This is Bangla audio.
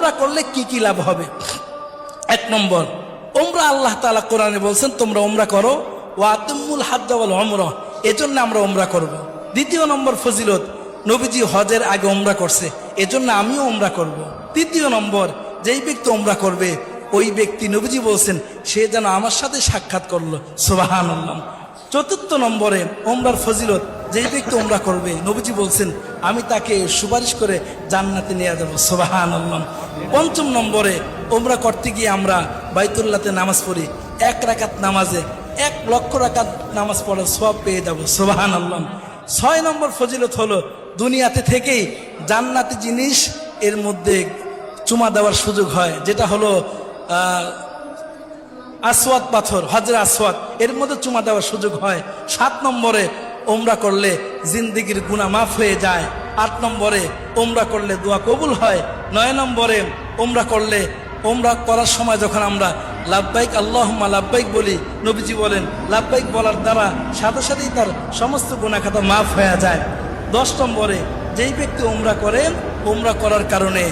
ওমরা করলে কি কি লাভ হবে? 1 নম্বর, ওমরা আল্লাহ তাআলা কোরআনে বলছেন তোমরা ওমরা করো, ওয়া আতিমুল হাজ্জ ওয়াল উমরা, এজন্য আমরা ওমরা করব। 2 নম্বর ফজিলত, নবীজি হজের আগে ওমরা করছে, এজন্য আমিও ওমরা করব। 3 নম্বর, যেই ব্যক্তি ওমরা করবে ওই ব্যক্তি নবীজি বলছেন সে যেন আমার সাথে সাক্ষাৎ করলো, সুবহানাল্লাহ। 4 নম্বরে ওমরার ফজিলত, যেই ব্যক্তি ওমরা করবে নবীজি বলছেন আমি তাকে সুপারিশ করে জান্নাতে নিয়ে যাব, সুবহানাল্লাহ। 5 নম্বরে ওমরা করতে গিয়ে আমরা বাইতুল্লাহতে নামাজ পড়ি, 1 রাকাত নামাজে 1 লক্ষ রাকাত নামাজ পড়ার সওয়াব পেয়ে যাব, সুবহানাল্লাহ। 6 নম্বর ফজিলত হলো দুনিয়াতে থেকেই জান্নাতি জিনিস এর মধ্যে চুমা দেওয়ার সুযোগ হয়, যেটা হলো আসওয়াদ পাথর, হজরে আসওয়াদ, এর মধ্যে চুমা দেওয়ার সুযোগ হয়। 7 নম্বরে ওমরা করলে জিন্দেগির গুনাহ মাফ হয়ে যায়। 8 নম্বরে ওমরা করলে দোয়া কবুল হয়। 9 নম্বরে ওমরা করলে, ওমরা করার সময় যখন আমরা লাব্বাইক আল্লাহুম্মা লাব্বাইক বলি, নবীজি বলেন লাব্বাইক বলার দ্বারা সাথে সাথেই তার সমস্ত গুনাহ খাতা মাফ হয়ে যায়। 10 নম্বরে যেই ব্যক্তি ওমরা করে, ওমরা করার কারণে